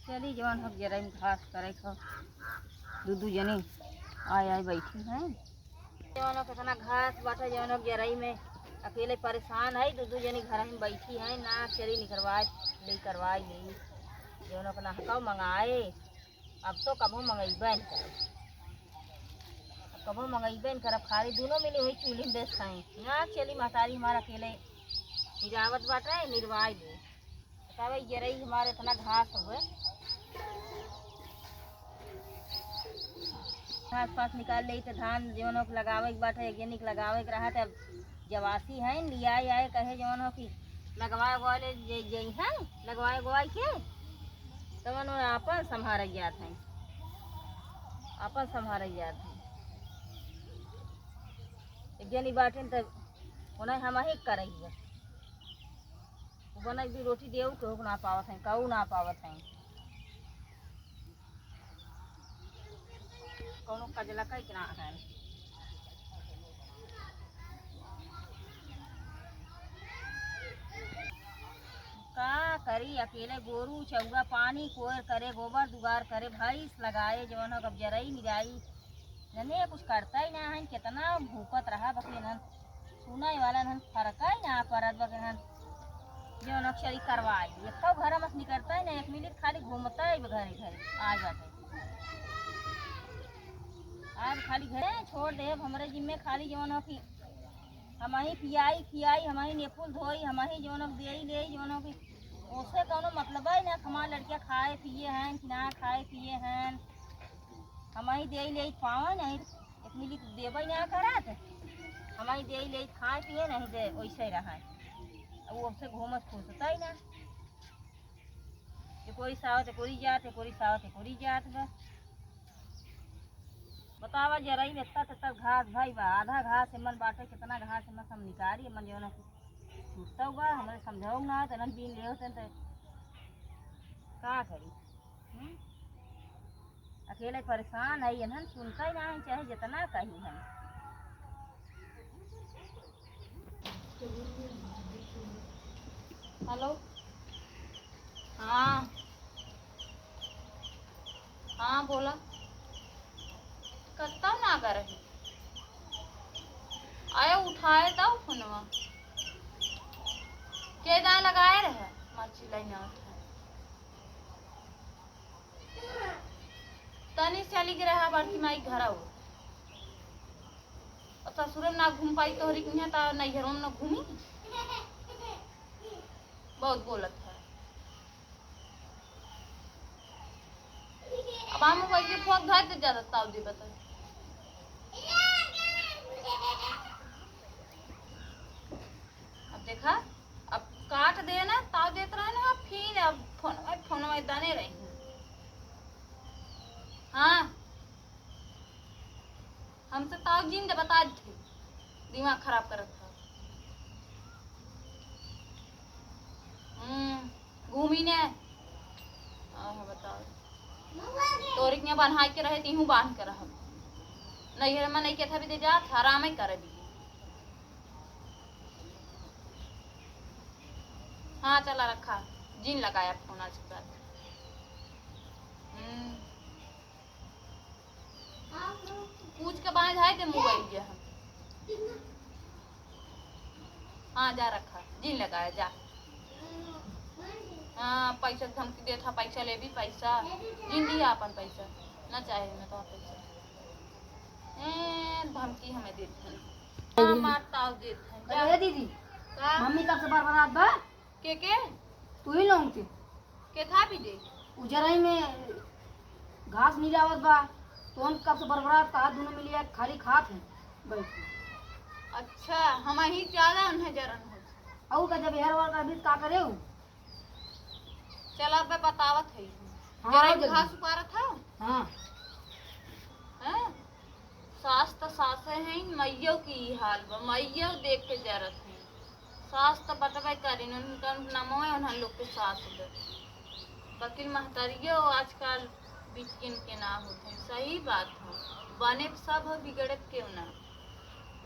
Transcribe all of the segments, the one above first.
चली जवन हम जरा घास करे खो दू जनी आय आय बैठी हैं जवन कितना घास बाटा जवन जराई में अकेले परेशान है दू जनी घर में बैठी हैं ना चली निकलवाए ले करवाई ले जवन अपना हकाव मंगाए अब तो कबो मंगेबे न करब कबो मंगेबे न करब खाली दोनों मिली हुई चूल्ही में बेस खाएँ ना चली महतारी हमारा अकेले निरावत बाटा निर्वाय ले बतावे जरई हमारे इतना घास हुए घास पास निकाल ले तो धान जवन हो लगावे के बाटे एक लगावे के रहा तब जवासी हैं लिया आए कहे जवन हो कि लगवाए गोले जई हैं लगवाए गोवाई के तवन अपन संभार जात हैं अपन संभार जात हैं एक जनी बाटे तो उन्हें हम ही करेंगे बना भी रोटी देव कहू ना पावत हैं कहू ना पावत हैं कौनो कजला का इतना है का करी अकेले गोरू चौगा पानी कोर करे गोबर दुगार करे भैंस लगाए जवन हो कब जरई निराई नने कुछ करता ही ना है कितना भूपत रहा बकरी नन सुना वाला नन फर्क है ना परत बकरी नन जवन अक्षरी करवाए एक तो घर मत निकलता है ना एक मिनट खाली घूमता है घरे घरे आज बाटे आज खाली घरे छोड़ दे हमारे जिम्मे खाली जवन हो कि हम ही पियाई खियाई हम ही नेपुल धोई हम ही जवन हो दे ले जवन हो कि उससे कोनो मतलब है ना हमारे लड़कियाँ खाए पिए हैं कि ना खाए पिए हैं हम ही दे ले पावा नहीं एक मिली देवे ना करत हम ही दे ले खाए पिए नहीं दे वैसे रहा वो उससे घूमत खुशता ही ना कोई सावत कोरी जात बस बतावा जराई में इतना घास भाई बा आधा घास मन बाटे कितना घास मन हम निकाली मन जो छूटता हुआ हमारे समझाओ ना तो नन बीन ले होते तो का करी अकेले परेशान है ये सुनता ही ना है चाहे जितना कही है हेलो हाँ हाँ बोला कत्ता ना कर आया उठाए दो फोनवा के दाएं लगाए रहे मच्छी लाइन तनी चली के रहा बड़की माई घर आओ ससुर ना घूम पाई तोहरी तो नैहरों में न घूमी बहुत बोलत है अब हम वही फोक धर दे ज्यादा ताव दे बता अब देखा अब काट दे ना ताव देते रहे ना फिर अब फोन में दाने रही हाँ हमसे ताव जीन दे बता थे दिमाग खराब करत था घूमी ने बताओ तोरी के बन्हा के रहे तीहू बांध के रह नैहर में नहीं के था भी दे जात आराम ही कर भी हाँ चला रखा जीन लगाया फोन आज के बाद पूछ के बांध है दे मोबाइल जे हम हाँ जा रखा जीन लगाया जा हाँ पैसा धमकी देता पैसा ले भी पैसा जिन दिया अपन पैसा ना चाहे ना तो पैसा धमकी हमें देते हैं हाँ मारता देते हैं अरे दीदी मम्मी कब से बर्बाद बा के तू ही लोग के था भी दे उजराई में घास नहीं लावत बा तो हम कब से बर्बाद कहा दोनों मिलिए खाली खात हैं बैठ अच्छा हम ही ज्यादा उन्हें जरन हो और का जब हेयर वाल का बीच का करे हो चला बे बतावत है हाँ घास उपारा था हाँ हैं सास तो सासे हैं मैयो की हाल बा मैयो देख के जरत है सास तो बटवाई करी उनका नमो है उन्हें लोग के सास दे वकील महतारियो आजकल बीच किन के ना होते सही बात हो बने सब हो बिगड़त क्यों ना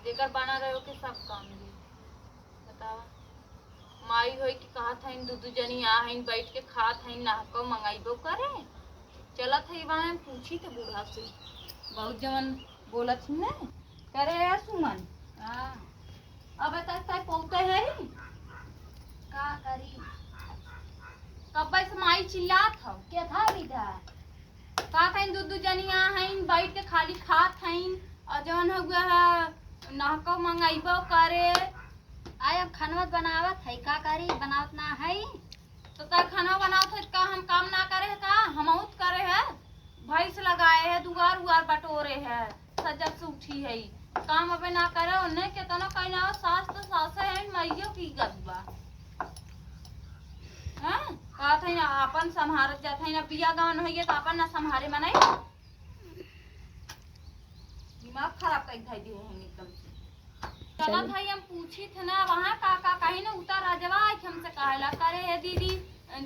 जेकर बना रहे हो के सब काम दी बतावा माई होई कि कहत हईन दू जनी आ हईन बैठ के खात हईन नाहको मंगाइबो करे। चलत हई वहाँ पूछी थे बूढ़ा से बहुत जवन बोलत ही ने करे यार सुमन। हाँ अब तक पौते है का करी कब से माई चिल्लात हो क्या था बेटा कहत हईन दू जनिया हईन बैठ के खाली खात हईन और जवन हुआ है नाहको मंगाइबो करे। आय अब खाना बनावत है का करी बनावत ना है तो ता खाना बनाओ थे का हम काम ना करे है का हम करे है भैंस लगाए है दुआर उगार बटोरे है सजब से उठी है काम अबे ना करे उन्हें के तना कहीं ना सास तो सास है मैयो की गबा हैं कहत है ना अपन संभारत जात है ना पिया गावन होइए तो अपन ना संभारे मनाई दिमाग खराब कर धाई दी है एकदम से। चला भाई हम पूछी थे ना वहाँ का कहीं ना उतर आ जवा हमसे कहला करे है दीदी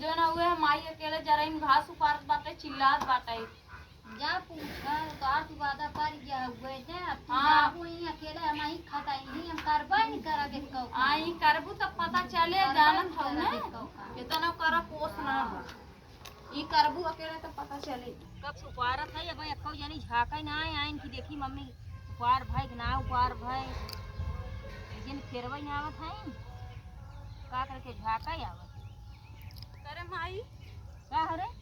जो ना हुए माई अकेले जराइन घास उपारत बाटे चिल्लात बाटे। जा पूछा तो आठ वादा पर गया हुए ने अब हाँ। जाबू ही अकेले हम ही खाता ही हम करबा नहीं करा के कौ आई करबू तब पता चले जानत हो ने इतना करा पोस ना हो ई करबू अकेले तब पता चले। कब से उपारत है अब एको जनी झाका ना आइन की देखी मम्मी उपार भाई कि ना उपार भाई जिन फेरवई ना आवत है का करके झाका ही आवत करे माई का हरे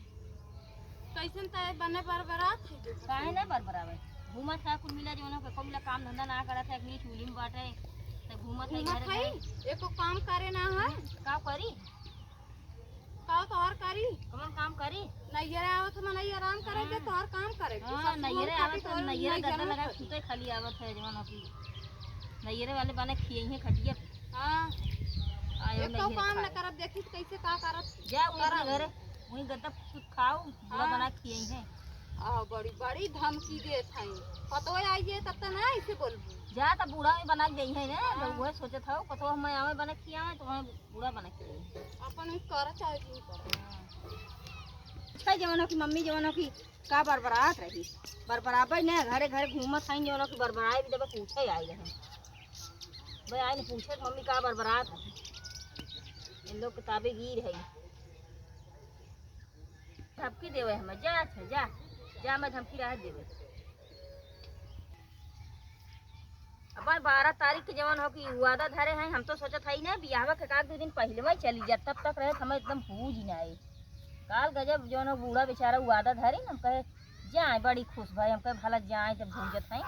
कैसन तय बने बरबरात है काहे ना बरबरावे घूमत है कुल मिला जवन के कोमिला काम धंधा ना करत है कि चूली में बाटे त घूमत है घर है एको काम करे ना है का करी का तो और करी कौन काम करी नैयर आवत मन आराम करे के तो और काम करे हां नैयरे आवत है नैयरे गद्दा लगा सुते खाली आवत है जवन अभी नैयरे वाले बने खिए ही खटिया हां आयो एको काम ना करब देखी कैसे का करत जा उनके घरे वही गद्दा कुछ खाओ बुआ बना खिए हैं आ बड़ी बड़ी धमकी देत हई पतो आइए तब त ना ऐसे बोलबू जा त बूढ़ा में बना गई है ना तो वो सोचत हो पतो हम आवे बना खिया तो हम बूढ़ा बना खिए अपन ही कर चाहे नहीं कर अच्छा जवानों की मम्मी जवानों की का बरबरात रही बरबराबर ने घरे घरे घूमत हई जवानों की बरबराए भी जब पूछे आई रहे भाई आई ने पूछे मम्मी का बरबरात है इन लोग किताबें गिर है धमकी देवे हमें जा अच्छा जा जा मैं धमकी रह देवे अपन 12 तारीख के जवान हो कि वादा धरे हैं हम तो सोचत हई ना बियाह के एक दो दिन पहले में चली जा तब तक रहे हमें एकदम भूज ही ना आए काल गजब जो बूढ़ा बेचारा वादा धरे हम कहे जाए बड़ी खुश भाई हम कहे भला जाए जब भूजत हई